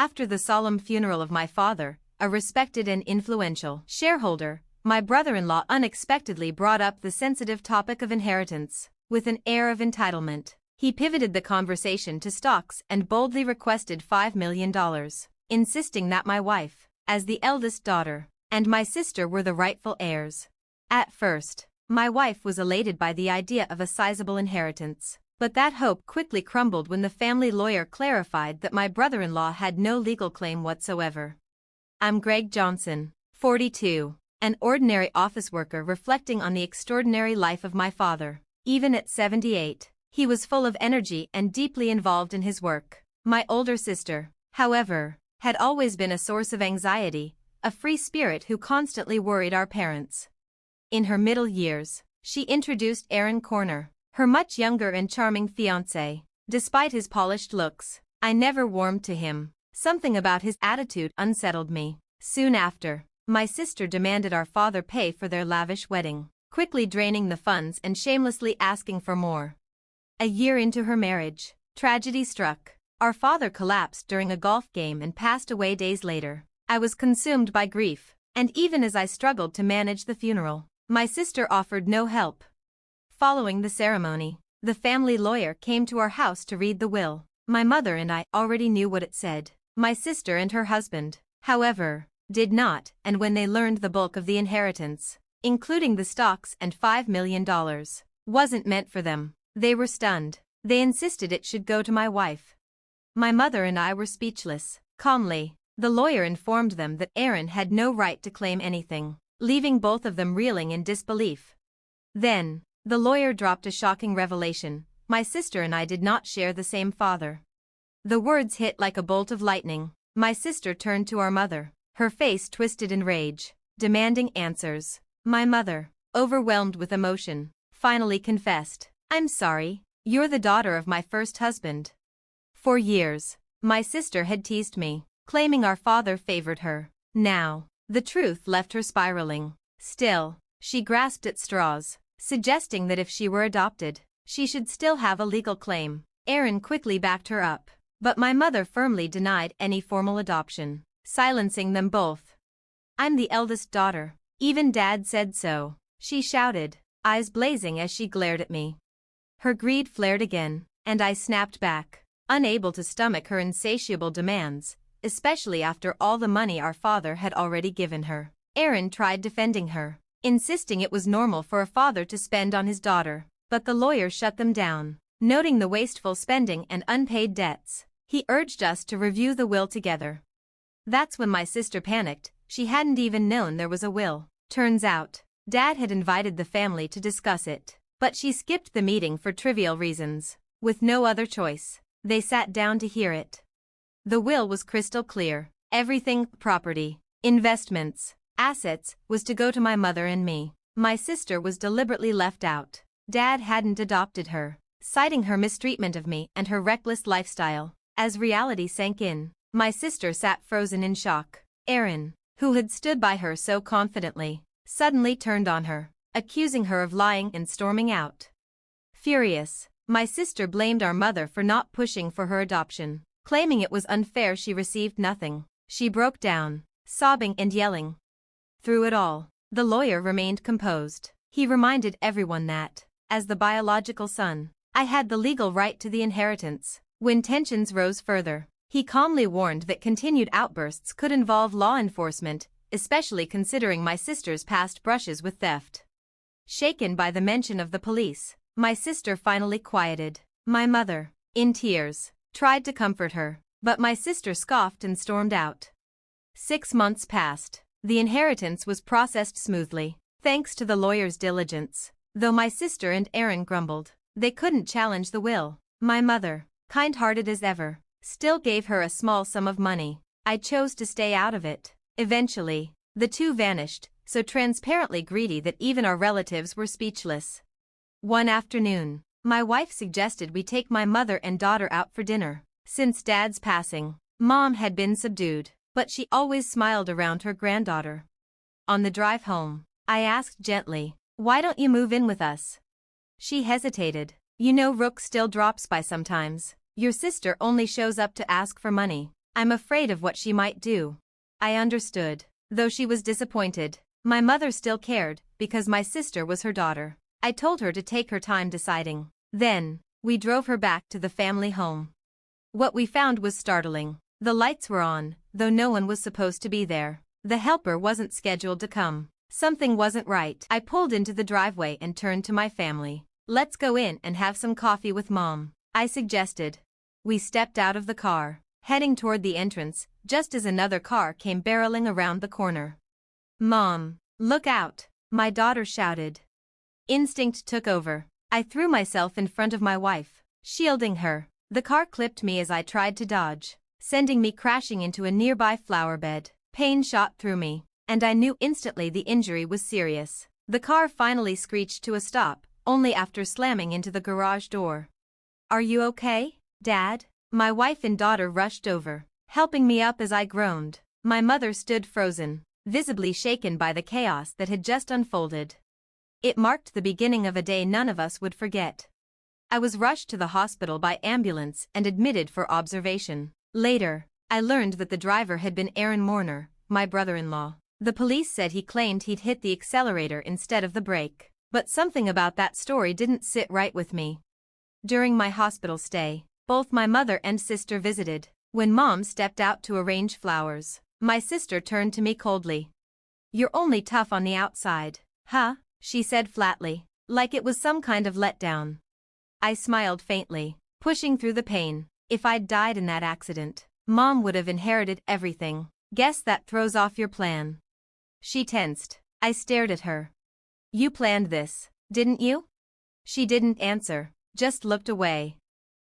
After the solemn funeral of my father, a respected and influential shareholder, my brother-in-law unexpectedly brought up the sensitive topic of inheritance. With an air of entitlement, he pivoted the conversation to stocks and boldly requested $5 million, insisting that my wife, as the eldest daughter, and my sister were the rightful heirs. At first, my wife was elated by the idea of a sizable inheritance, but that hope quickly crumbled when the family lawyer clarified that my brother-in-law had no legal claim whatsoever. I'm Greg Johnson, 42, an ordinary office worker reflecting on the extraordinary life of my father. Even at 78, he was full of energy and deeply involved in his work. My older sister, however, had always been a source of anxiety, a free spirit who constantly worried our parents. In her middle years, she introduced Aaron Corner, her much younger and charming fiancé. Despite his polished looks, I never warmed to him. Something about his attitude unsettled me. Soon after, my sister demanded our father pay for their lavish wedding, quickly draining the funds and shamelessly asking for more. A year into her marriage, tragedy struck. Our father collapsed during a golf game and passed away days later. I was consumed by grief, and even as I struggled to manage the funeral, my sister offered no help. Following the ceremony, the family lawyer came to our house to read the will. My mother and I already knew what it said. My sister and her husband, however, did not, and when they learned the bulk of the inheritance, including the stocks and $5 million, wasn't meant for them, they were stunned. They insisted it should go to my wife. My mother and I were speechless. Calmly, the lawyer informed them that Aaron had no right to claim anything, leaving both of them reeling in disbelief. Then, the lawyer dropped a shocking revelation: my sister and I did not share the same father. The words hit like a bolt of lightning. My sister turned to our mother, her face twisted in rage, demanding answers. My mother, overwhelmed with emotion, finally confessed, "I'm sorry, you're the daughter of my first husband." For years, my sister had teased me, claiming our father favored her. Now, the truth left her spiraling. Still, she grasped at straws, suggesting that if she were adopted, she should still have a legal claim. Aaron quickly backed her up, but my mother firmly denied any formal adoption, silencing them both. "I'm the eldest daughter. Even Dad said so," she shouted, eyes blazing as she glared at me. Her greed flared again, and I snapped back, unable to stomach her insatiable demands, especially after all the money our father had already given her. Aaron tried defending her, insisting it was normal for a father to spend on his daughter, but the lawyer shut them down, noting the wasteful spending and unpaid debts. He urged us to review the will together. That's when my sister panicked. She hadn't even known there was a will. Turns out, Dad had invited the family to discuss it, but she skipped the meeting for trivial reasons. With no other choice, they sat down to hear it. The will was crystal clear. Everything, property, investments, assets, was to go to my mother and me. My sister was deliberately left out. Dad hadn't adopted her, citing her mistreatment of me and her reckless lifestyle. As reality sank in, my sister sat frozen in shock. Aaron, who had stood by her so confidently, suddenly turned on her, accusing her of lying and storming out. Furious, my sister blamed our mother for not pushing for her adoption, claiming it was unfair she received nothing. She broke down, sobbing and yelling. Through it all, the lawyer remained composed. He reminded everyone that, as the biological son, I had the legal right to the inheritance. When tensions rose further, he calmly warned that continued outbursts could involve law enforcement, especially considering my sister's past brushes with theft. Shaken by the mention of the police, my sister finally quieted. My mother, in tears, tried to comfort her, but my sister scoffed and stormed out. 6 months passed. The inheritance was processed smoothly, thanks to the lawyer's diligence. Though my sister and Aaron grumbled, they couldn't challenge the will. My mother, kind-hearted as ever, still gave her a small sum of money. I chose to stay out of it. Eventually, the two vanished, so transparently greedy that even our relatives were speechless. One afternoon, my wife suggested we take my mother and daughter out for dinner. Since Dad's passing, Mom had been subdued, but she always smiled around her granddaughter. On the drive home, I asked gently, "Why don't you move in with us?" She hesitated. "You know Rook still drops by sometimes. Your sister only shows up to ask for money." I'm afraid of what she might do. I understood. Though she was disappointed, my mother still cared, because my sister was her daughter. I told her to take her time deciding. Then, we drove her back to the family home. What we found was startling. The lights were on, though no one was supposed to be there. The helper wasn't scheduled to come. Something wasn't right. I pulled into the driveway and turned to my family. "Let's go in and have some coffee with Mom," I suggested. We stepped out of the car, heading toward the entrance, just as another car came barreling around the corner. "Mom, look out," my daughter shouted. Instinct took over. I threw myself in front of my wife, shielding her. The car clipped me as I tried to dodge, sending me crashing into a nearby flower bed. Pain shot through me, and I knew instantly the injury was serious. The car finally screeched to a stop, only after slamming into the garage door. "Are you okay, Dad?" My wife and daughter rushed over, helping me up as I groaned. My mother stood frozen, visibly shaken by the chaos that had just unfolded. It marked the beginning of a day none of us would forget. I was rushed to the hospital by ambulance and admitted for observation. Later, I learned that the driver had been Aaron Mourner, my brother-in-law. The police said he claimed he'd hit the accelerator instead of the brake, but something about that story didn't sit right with me. During my hospital stay, both my mother and sister visited. When Mom stepped out to arrange flowers, my sister turned to me coldly. "You're only tough on the outside, huh?" she said flatly, like it was some kind of letdown. I smiled faintly, pushing through the pain. If I'd died in that accident, Mom would have inherited everything. "Guess that throws off your plan." She tensed. I stared at her. "You planned this, didn't you?" She didn't answer, just looked away.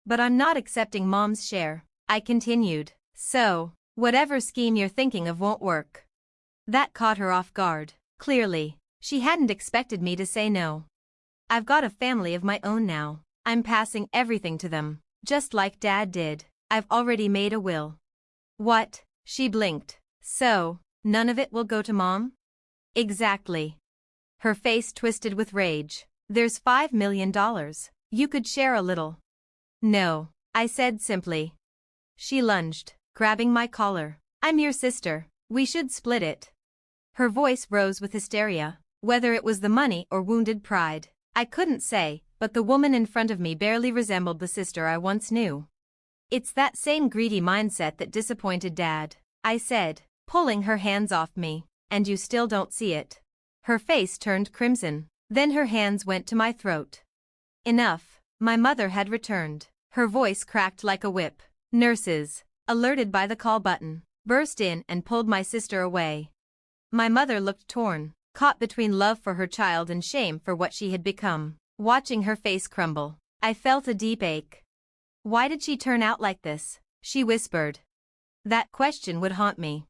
"But I'm not accepting Mom's share," I continued. "So, whatever scheme you're thinking of won't work." That caught her off guard. Clearly, she hadn't expected me to say no. "I've got a family of my own now. I'm passing everything to them, just like Dad did. I've already made a will." "What?" She blinked. "So, none of it will go to Mom?" "Exactly." Her face twisted with rage. "There's $5 million. You could share a little." "No," I said simply. She lunged, grabbing my collar. "I'm your sister. We should split it." Her voice rose with hysteria. Whether it was the money or wounded pride, I couldn't say, but the woman in front of me barely resembled the sister I once knew. "It's that same greedy mindset that disappointed Dad," I said, pulling her hands off me. "And you still don't see it." Her face turned crimson, then her hands went to my throat. "Enough." My mother had returned. Her voice cracked like a whip. Nurses, alerted by the call button, burst in and pulled my sister away. My mother looked torn, caught between love for her child and shame for what she had become. Watching her face crumble, I felt a deep ache. "Why did she turn out like this?" she whispered. That question would haunt me.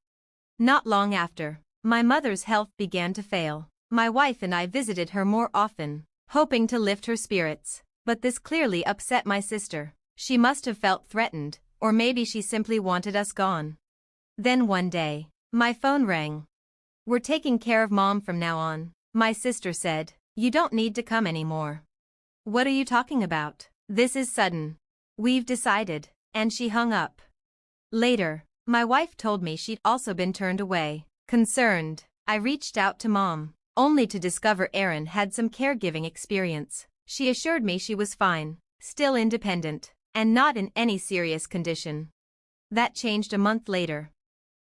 Not long after, my mother's health began to fail. My wife and I visited her more often, hoping to lift her spirits, but this clearly upset my sister. She must have felt threatened, or maybe she simply wanted us gone. Then one day, my phone rang. "We're taking care of Mom from now on," my sister said. "You don't need to come anymore." "What are you talking about? This is sudden." "We've decided," and she hung up. Later, my wife told me she'd also been turned away. Concerned, I reached out to Mom, only to discover Erin had some caregiving experience. She assured me she was fine, still independent, and not in any serious condition. That changed a month later.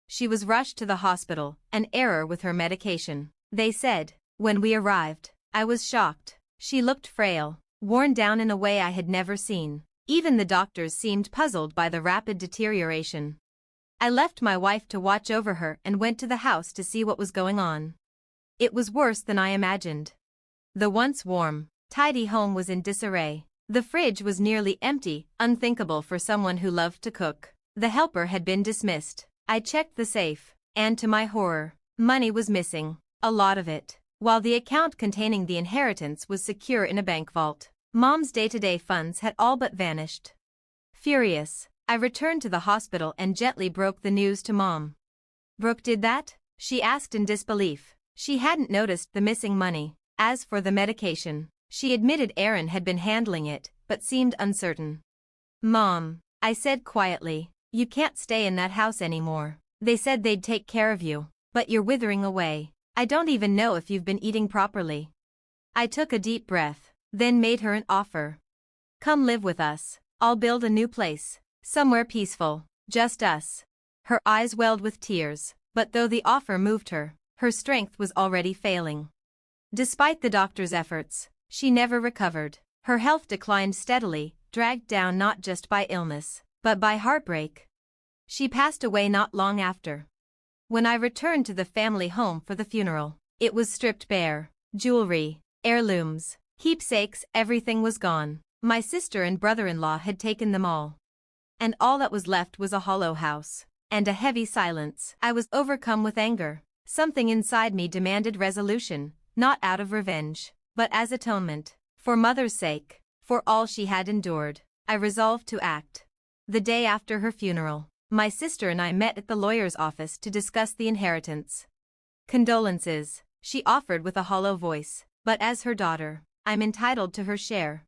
She was rushed to the hospital, an error with her medication, they said. When we arrived, I was shocked. She looked frail, worn down in a way I had never seen. Even the doctors seemed puzzled by the rapid deterioration. I left my wife to watch over her and went to the house to see what was going on. It was worse than I imagined. The once warm, tidy home was in disarray. The fridge was nearly empty, unthinkable for someone who loved to cook. The helper had been dismissed. I checked the safe, and to my horror, money was missing, a lot of it, while the account containing the inheritance was secure in a bank vault. Mom's day-to-day funds had all but vanished. Furious, I returned to the hospital and gently broke the news to Mom. "Brooke did that?" she asked in disbelief. She hadn't noticed the missing money. As for the medication, she admitted Erin had been handling it, but seemed uncertain. "Mom," I said quietly, You can't stay in that house anymore. They said they'd take care of you, but you're withering away. I don't even know if you've been eating properly." I took a deep breath, then made her an offer. "Come live with us. I'll build a new place. Somewhere peaceful. Just us." Her eyes welled with tears, but though the offer moved her, her strength was already failing. Despite the doctor's efforts, she never recovered. Her health declined steadily, dragged down not just by illness, but by heartbreak. She passed away not long after. When I returned to the family home for the funeral, it was stripped bare. Jewelry, heirlooms, keepsakes, everything was gone. My sister and brother-in-law had taken them all. And all that was left was a hollow house, and a heavy silence. I was overcome with anger. Something inside me demanded resolution, not out of revenge, but as atonement. For Mother's sake, for all she had endured, I resolved to act. The day after her funeral, my sister and I met at the lawyer's office to discuss the inheritance. "Condolences," she offered with a hollow voice, "but as her daughter, I'm entitled to her share."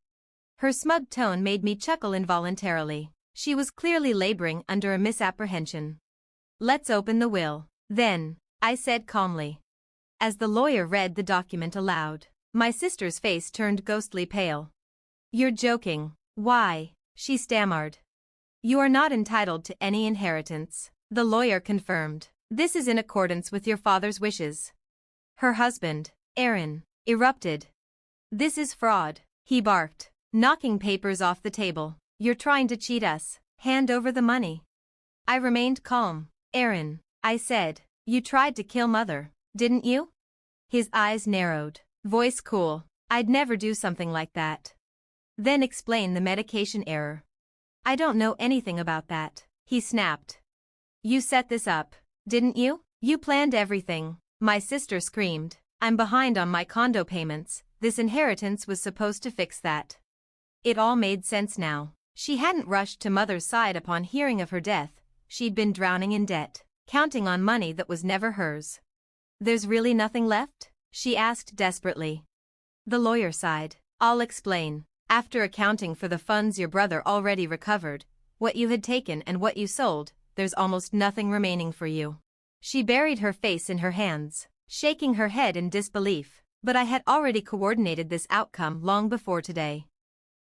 Her smug tone made me chuckle involuntarily. She was clearly laboring under a misapprehension. "Let's open the will, then," I said calmly. As the lawyer read the document aloud, my sister's face turned ghostly pale. "You're joking. Why?" she stammered. "You are not entitled to any inheritance," the lawyer confirmed. "This is in accordance with your father's wishes." Her husband, Aaron, erupted. "This is fraud," he barked, knocking papers off the table. "You're trying to cheat us. Hand over the money." I remained calm. "Aaron," I said, "you tried to kill Mother, didn't you?" His eyes narrowed, voice cool. "I'd never do something like that." "Then explain the medication error." "I don't know anything about that," he snapped. "You set this up, didn't you? You planned everything," my sister screamed. "I'm behind on my condo payments. This inheritance was supposed to fix that." It all made sense now. She hadn't rushed to Mother's side upon hearing of her death. She'd been drowning in debt, counting on money that was never hers. "There's really nothing left?" she asked desperately. The lawyer sighed. "I'll explain. After accounting for the funds your brother already recovered, what you had taken and what you sold, there's almost nothing remaining for you." She buried her face in her hands, shaking her head in disbelief. "But I had already coordinated this outcome long before today."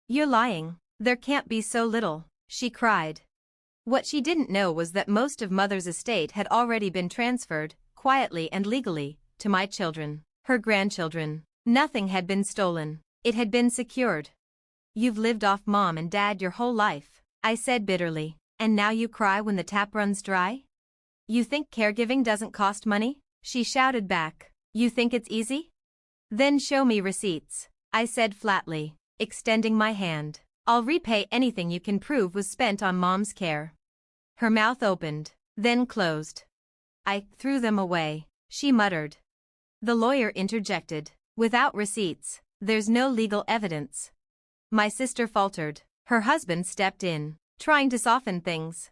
"You're lying. There can't be so little," she cried. What she didn't know was that most of Mother's estate had already been transferred, quietly and legally, to my children, her grandchildren. Nothing had been stolen. It had been secured. "You've lived off Mom and Dad your whole life," I said bitterly, "and now you cry when the tap runs dry? You think caregiving doesn't cost money?" she shouted back. "You think it's easy? Then show me receipts," I said flatly, extending my hand. "I'll repay anything you can prove was spent on Mom's care." Her mouth opened, then closed. "I threw them away," she muttered. The lawyer interjected. "Without receipts, there's no legal evidence." My sister faltered. Her husband stepped in, trying to soften things.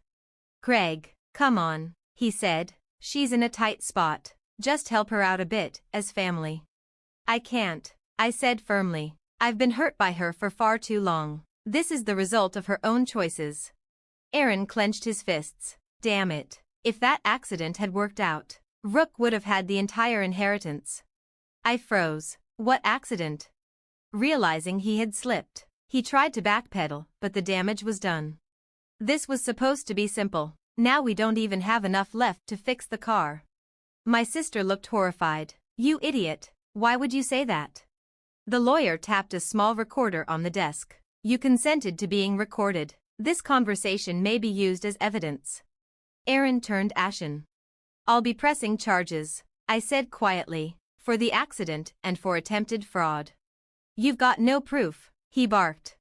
"Craig, come on," he said. "She's in a tight spot. Just help her out a bit, as family." "I can't," I said firmly. "I've been hurt by her for far too long. This is the result of her own choices." Aaron clenched his fists. Damn it. If that accident had worked out, Rook would have had the entire inheritance. I froze. What accident? Realizing he had slipped, he tried to backpedal, but the damage was done. "This was supposed to be simple. Now we don't even have enough left to fix the car." My sister looked horrified. "You idiot, why would you say that?" The lawyer tapped a small recorder on the desk. "You consented to being recorded. This conversation may be used as evidence." Aaron turned ashen. "I'll be pressing charges," I said quietly, "for the accident and for attempted fraud." "You've got no proof," he barked.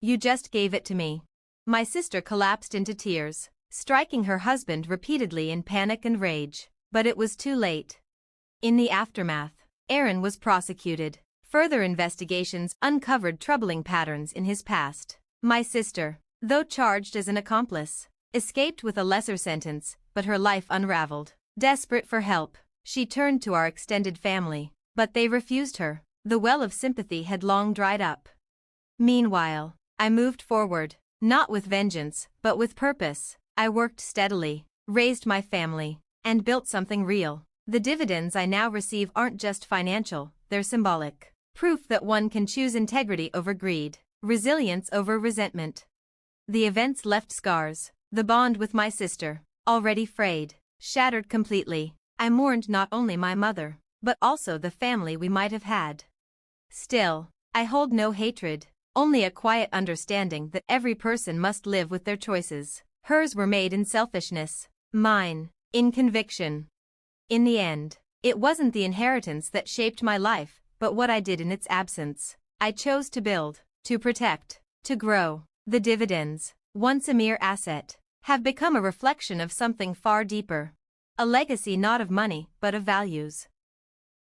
"You just gave it to me." My sister collapsed into tears, striking her husband repeatedly in panic and rage, but it was too late. In the aftermath, Aaron was prosecuted. Further investigations uncovered troubling patterns in his past. My sister, though charged as an accomplice, escaped with a lesser sentence, but her life unraveled. Desperate for help, she turned to our extended family, but they refused her. The well of sympathy had long dried up. Meanwhile, I moved forward, not with vengeance, but with purpose. I worked steadily, raised my family, and built something real. The dividends I now receive aren't just financial, they're symbolic. Proof that one can choose integrity over greed, resilience over resentment. The events left scars. The bond with my sister, already frayed, shattered completely. I mourned not only my mother, but also the family we might have had. Still, I hold no hatred, only a quiet understanding that every person must live with their choices. Hers were made in selfishness, mine, in conviction. In the end, it wasn't the inheritance that shaped my life, but what I did in its absence. I chose to build, to protect, to grow. The dividends, once a mere asset, have become a reflection of something far deeper. A legacy not of money, but of values.